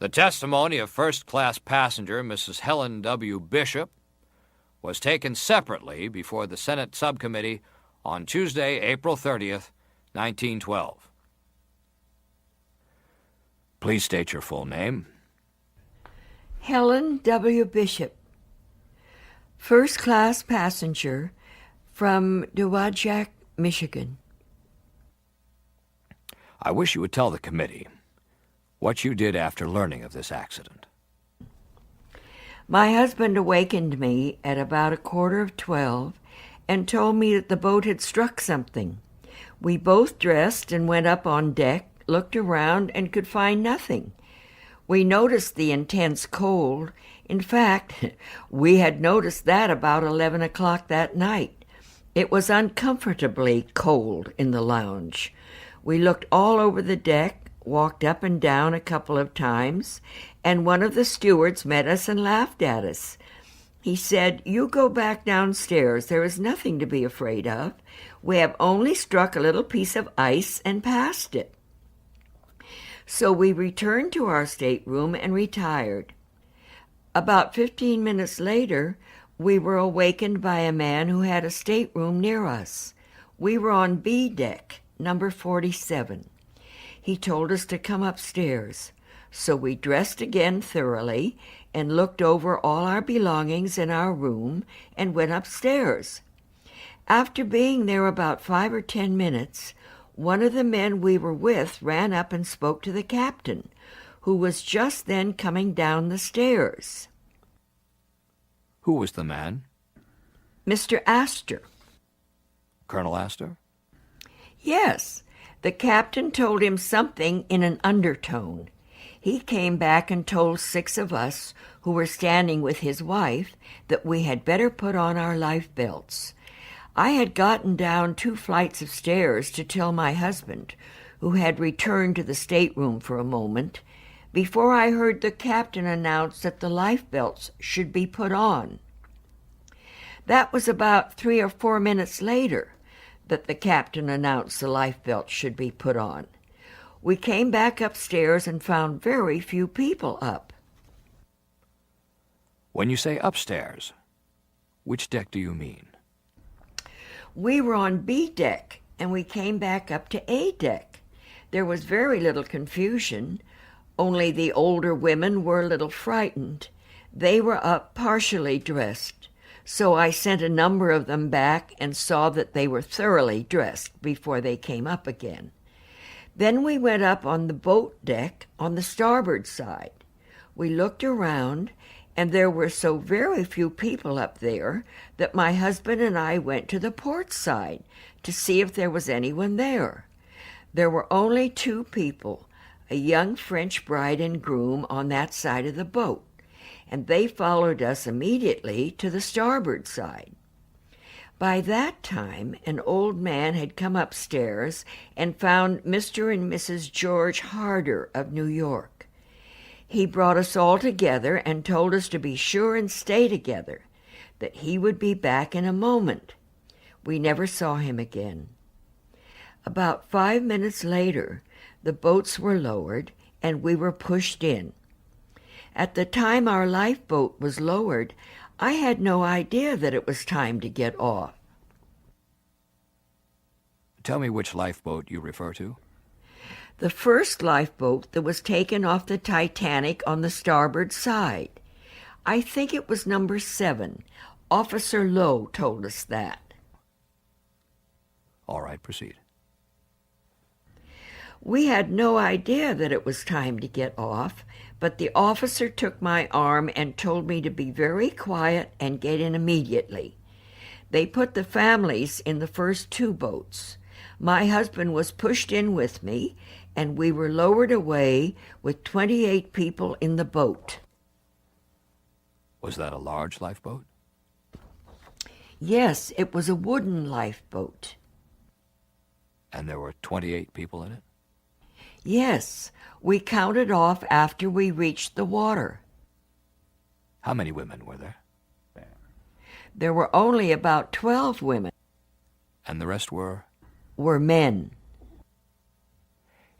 The testimony of first-class passenger Mrs. Helen W. Bishop was taken separately before the Senate subcommittee on Tuesday, April 30th, 1912. Please state your full name. Helen W. Bishop, first-class passenger from Dowagiac, Michigan. I wish you would tell the committee what you did after learning of this accident. My husband awakened me at about 11:15 and told me that the boat had struck something. We both dressed and went up on deck, looked around, and could find nothing. We noticed the intense cold. In fact, we had noticed that about 11 o'clock that night. It was uncomfortably cold in the lounge. We looked all over the deck, walked up and down a couple of times, and one of the stewards met us and laughed at us. He said, "You go back downstairs. There is nothing to be afraid of. We have only struck a little piece of ice and passed it." So we returned to our stateroom and retired. About 15 minutes later, we were awakened by a man who had a stateroom near us. We were on B deck, number 47. He told us to come upstairs. So we dressed again thoroughly and looked over all our belongings in our room and went upstairs. After being there about 5 or 10 minutes, one of the men we were with ran up and spoke to the captain, who was just then coming down the stairs. Who was the man? Mr. Astor. Colonel Astor? Yes, the captain told him something in an undertone. He came back and told 6 of us, who were standing with his wife, that we had better put on our life belts. I had gotten down 2 flights of stairs to tell my husband, who had returned to the stateroom for a moment, before I heard the captain announce that the life belts should be put on. That was about 3 or 4 minutes later that the captain announced the life belts should be put on. We came back upstairs and found very few people up. When you say upstairs, which deck do you mean? We were on B deck, and we came back up to A deck. There was very little confusion, only the older women were a little frightened. They were up partially dressed, so I sent a number of them back and saw that they were thoroughly dressed before they came up again. Then we went up on the boat deck on the starboard side. We looked around, and there were so very few people up there that my husband and I went to the port side to see if there was anyone there. There were only 2 people, a young French bride and groom on that side of the boat, and they followed us immediately to the starboard side. By that time, an old man had come upstairs and found Mr. and Mrs. George Harder of New York. He brought us all together and told us to be sure and stay together, that he would be back in a moment. We never saw him again. About 5 minutes later, the boats were lowered and we were pushed in. At the time our lifeboat was lowered, I had no idea that it was time to get off. Tell me which lifeboat you refer to. The first lifeboat that was taken off the Titanic on the starboard side. I think it was number 7. Officer Lowe told us that. All right, proceed. We had no idea that it was time to get off, but the officer took my arm and told me to be very quiet and get in immediately. They put the families in the first 2 boats. My husband was pushed in with me, and we were lowered away with 28 people in the boat. Was that a large lifeboat? Yes, it was a wooden lifeboat. And there were 28 people in it? Yes, we counted off after we reached the water. How many women were there? There were only about 12 women. And the rest were? Were men.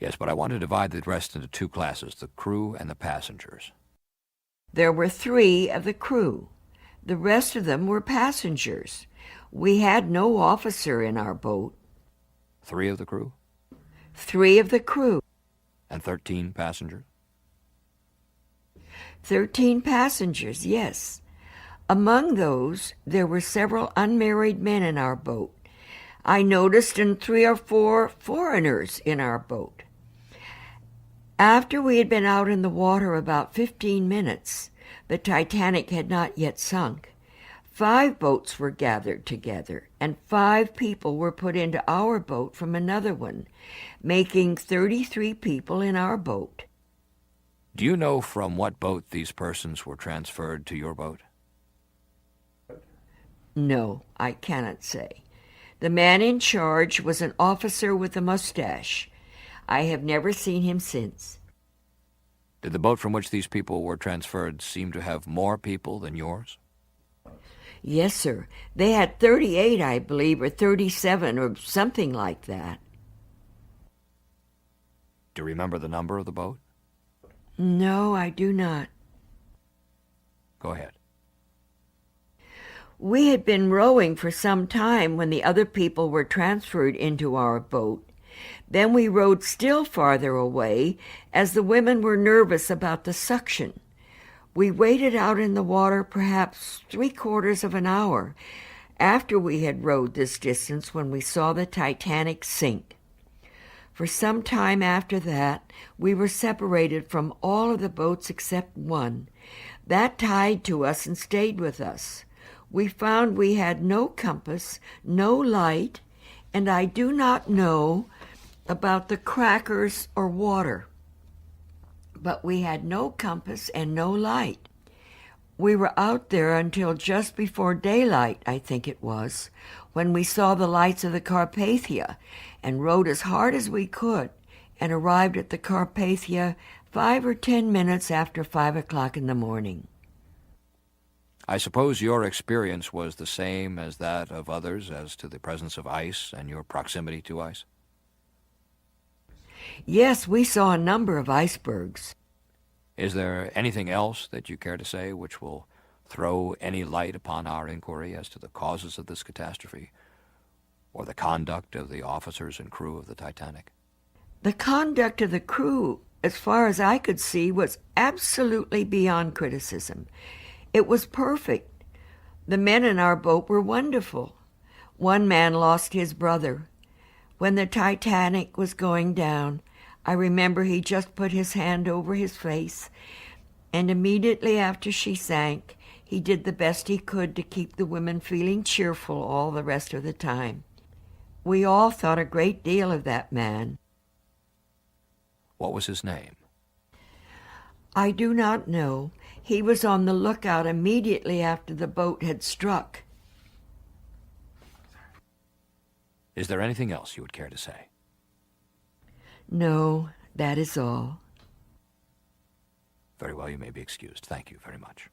Yes, but I want to divide the rest into two classes, the crew and the passengers. There were 3 of the crew. The rest of them were passengers. We had no officer in our boat. 3 of the crew 3 of the crew. and 13 passengers? 13 passengers, yes. Among those, there were several unmarried men in our boat. I noticed 3 or 4 foreigners in our boat. After we had been out in the water about 15 minutes, the Titanic had not yet sunk. 5 boats were gathered together, and 5 people were put into our boat from another one, making 33 people in our boat. Do you know from what boat these persons were transferred to your boat? No, I cannot say. The man in charge was an officer with a mustache. I have never seen him since. Did the boat from which these people were transferred seem to have more people than yours? Yes, sir. They had 38, I believe, or 37, or something like that. Do you remember the number of the boat? No, I do not. Go ahead. We had been rowing for some time when the other people were transferred into our boat. Then we rowed still farther away as the women were nervous about the suction. We waited out in the water perhaps 3/4 of an hour after we had rowed this distance when we saw the Titanic sink. For some time after that, we were separated from all of the boats except one. That tied to us and stayed with us. We found we had no compass, no light, and I do not know about the crackers or water. But we had no compass and no light. We were out there until just before daylight, I think it was, when we saw the lights of the Carpathia and rowed as hard as we could and arrived at the Carpathia 5 or 10 minutes after 5 o'clock in the morning. I suppose your experience was the same as that of others as to the presence of ice and your proximity to ice? Yes, we saw a number of icebergs. Is there anything else that you care to say which will throw any light upon our inquiry as to the causes of this catastrophe or the conduct of the officers and crew of the Titanic? The conduct of the crew, as far as I could see, was absolutely beyond criticism. It was perfect. The men in our boat were wonderful. One man lost his brother. When the Titanic was going down, I remember he just put his hand over his face, and immediately after she sank, he did the best he could to keep the women feeling cheerful all the rest of the time. We all thought a great deal of that man. What was his name? I do not know. He was on the lookout immediately after the boat had struck. Is there anything else you would care to say? No, that is all. Very well, you may be excused. Thank you very much.